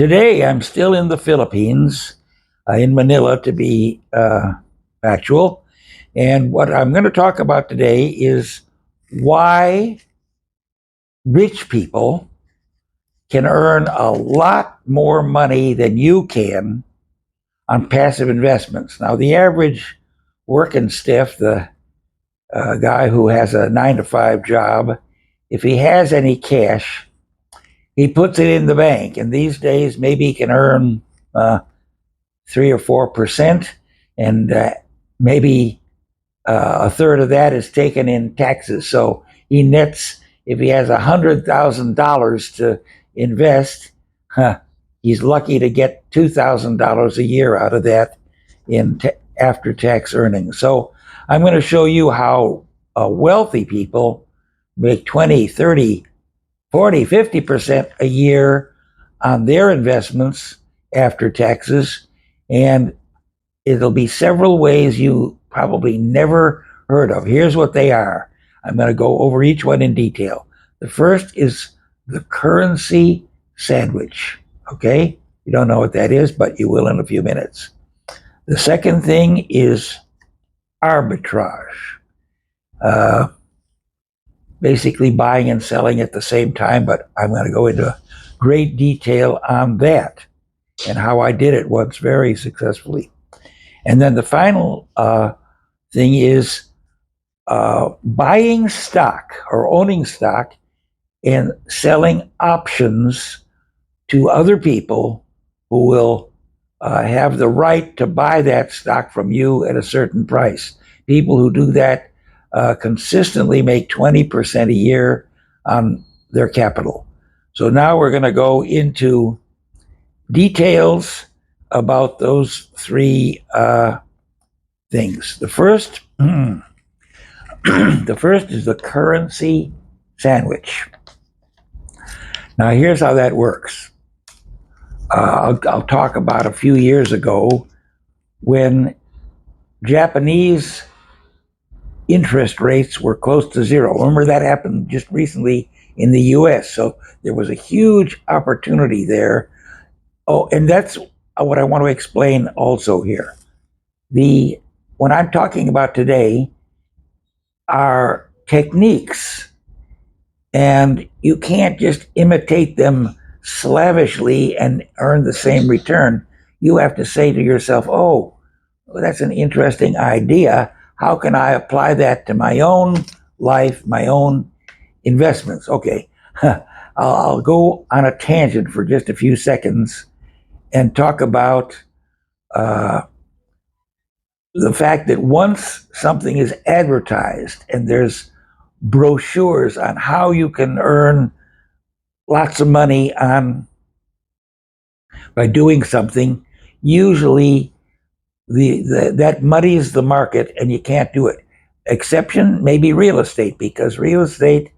Today, I'm still in the Philippines, in Manila to be factual. And what I'm going to talk about today is why rich people can earn a lot more money than you can on passive investments. Now, the average working stiff, the guy who has a 9 to 5 job, if he has any cash, he puts it in the bank. And these days, maybe he can earn 3 or 4%, and maybe a third of that is taken in taxes. So he nets, if he has $100,000 to invest, he's lucky to get $2,000 a year out of that in after-tax earnings. So I'm going to show you how wealthy people make 20, 30, 40, 50% a year on their investments after taxes. And it'll be several ways you probably never heard of. Here's what they are. I'm going to go over each one in detail. The first is the currency sandwich. Okay? You don't know what that is, but you will in a few minutes. The second thing is arbitrage. Basically buying and selling at the same time, but I'm going to go into great detail on that and how I did it once very successfully. And then the final thing is buying stock or owning stock and selling options to other people who will have the right to buy that stock from you at a certain price. People who do that consistently make 20% a year on their capital. So now we're going to go into details about those three things. The first, the first is the currency sandwich. Now here's how that works. I'll talk about a few years ago when Japanese interest rates were close to zero. Remember, that happened just recently in the US. So there was a huge opportunity there. Oh, and that's what I want to explain also here. When I'm talking about today are techniques, and you can't just imitate them slavishly and earn the same return. You have to say to yourself, oh, that's an interesting idea. How can I apply that to my own life, my own investments? Okay, I'll go on a tangent for just a few seconds and talk about the fact that once something is advertised and there's brochures on how you can earn lots of money by doing something, usually that muddies the market and you can't do it. Exception may be real estate, because real estate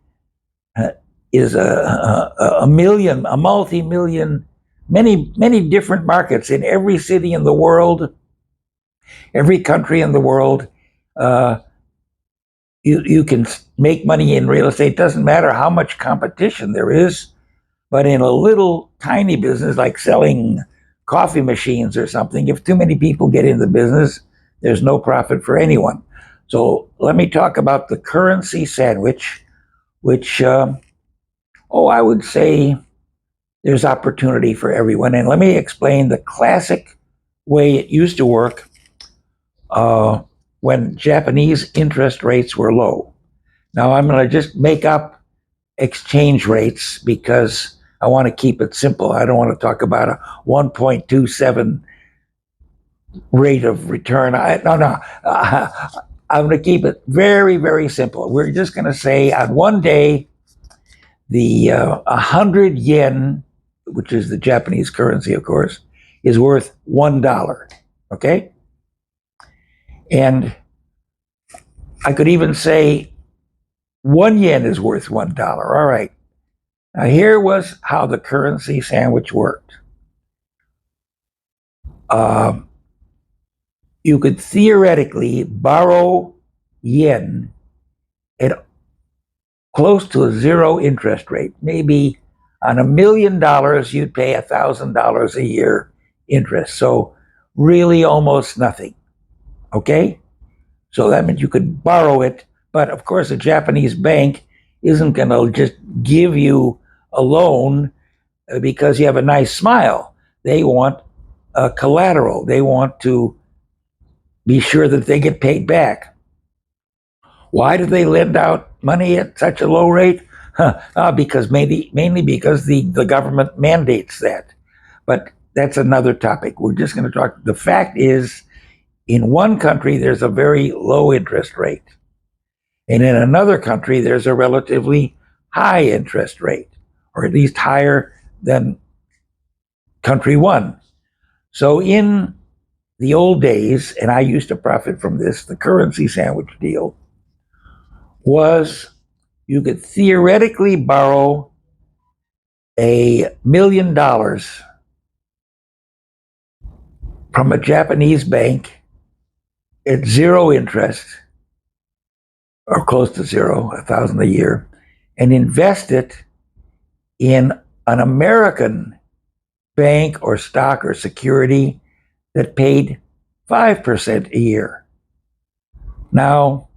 is a multi-million, many different markets in every city in the world, every country in the world. You can make money in real estate. Doesn't matter how much competition there is, but in a little tiny business like selling coffee machines or something, if too many people get in the business, there's no profit for anyone. So let me talk about the currency sandwich, which, I would say there's opportunity for everyone. And let me explain the classic way it used to work when Japanese interest rates were low. Now I'm going to just make up exchange rates because I want to keep it simple. I don't want to talk about a 1.27 rate of return. I'm going to keep it very, very simple. We're just going to say on one day, the 100 yen, which is the Japanese currency, of course, is worth $1. Okay? And I could even say 1 yen is worth $1. All right. Now, here was how the currency sandwich worked. You could theoretically borrow yen at close to a zero interest rate, maybe On $1,000,000, you'd pay $1,000 a year interest. So really almost nothing. Okay? So that meant you could borrow it. But of course, a Japanese bank isn't going to just give you a loan because you have a nice smile. They want collateral. They want to be sure that they get paid back. Why do they lend out money at such a low rate? Because mainly because the government mandates that. But that's another topic. We're just going to talk. The fact is, in one country, there's a very low interest rate. And in another country, there's a relatively high interest rate, or at least higher than country one. So in the old days, and I used to profit from this, the currency sandwich deal was you could theoretically borrow $1,000,000 from a Japanese bank at zero interest, or close to zero, 1,000 a year, and invest it in an American bank or stock or security that paid 5% a year. Now,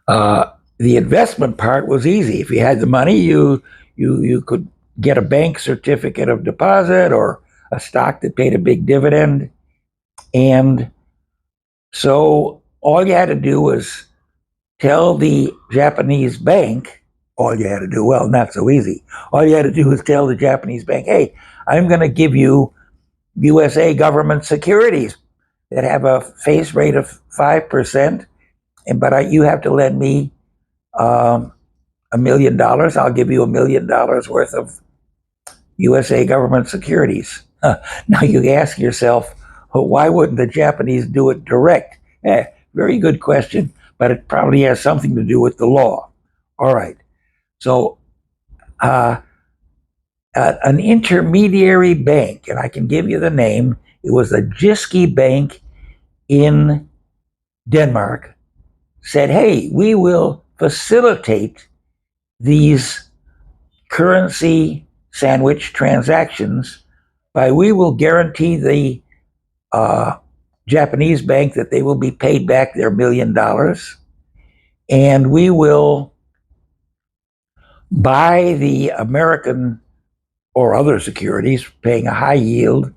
the investment part was easy. If you had the money, you could get a bank certificate of deposit or a stock that paid a big dividend. And so all you had to do was tell the Japanese bank, well, not so easy. All you had to do was tell the Japanese bank, hey, I'm going to give you USA government securities that have a face rate of 5%, but you have to lend me $1,000,000. I'll give you $1,000,000 worth of USA government securities. Now you ask yourself, well, why wouldn't the Japanese do it direct? Very good question, but it probably has something to do with the law. All right. So an intermediary bank, and I can give you the name, it was a Jyske Bank in Denmark, said, hey, we will facilitate these currency sandwich transactions we will guarantee the Japanese bank that they will be paid back their $1,000,000, and we will buy the American or other securities paying a high yield,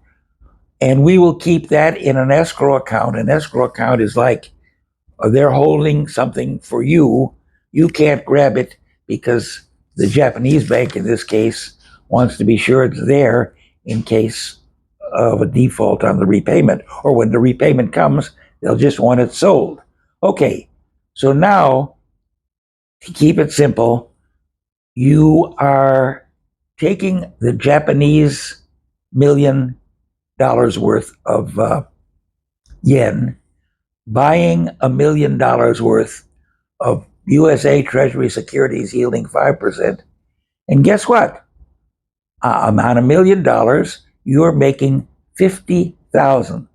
and we will keep that in an escrow account. An escrow account is like they're holding something for you. You can't grab it because the Japanese bank, in this case, wants to be sure it's there in case of a default on the repayment. Or when the repayment comes, they'll just want it sold. Okay, so now, to keep it simple, you are taking the Japanese $1,000,000 worth of yen, buying $1,000,000 worth of USA Treasury securities yielding 5%. And guess what? On $1,000,000, you're making 50,000.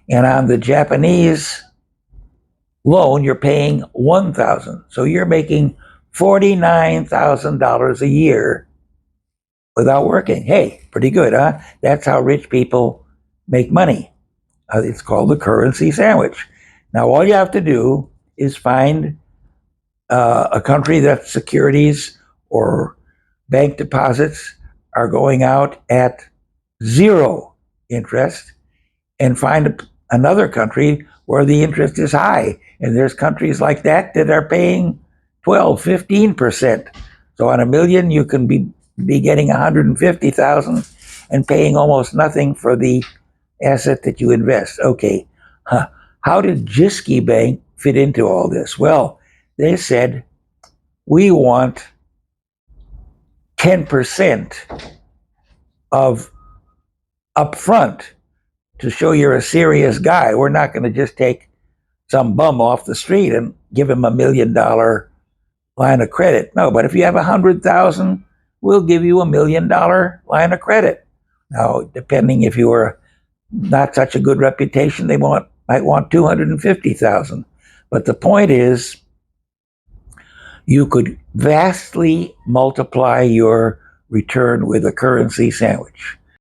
And on the Japanese loan, you're paying 1,000. So you're making $49,000 a year without working. Hey, pretty good, huh? That's how rich people make money. It's called the currency sandwich. Now, all you have to do is find a country that securities or bank deposits are going out at zero interest, and find another country where the interest is high. And there's countries like that that are paying 12, 15%. So on $1,000,000, you can be getting 150,000 and paying almost nothing for the asset that you invest. Okay, how did Jyske Bank fit into all this? Well, they said, we want 10% of upfront to show you're a serious guy. We're not going to just take some bum off the street and give him $1,000,000 line of credit. No, but if you have 100,000, we'll give you $1,000,000 line of credit. Now, depending if you were not such a good reputation, they might want 250,000. But the point is, you could vastly multiply your return with a currency sandwich.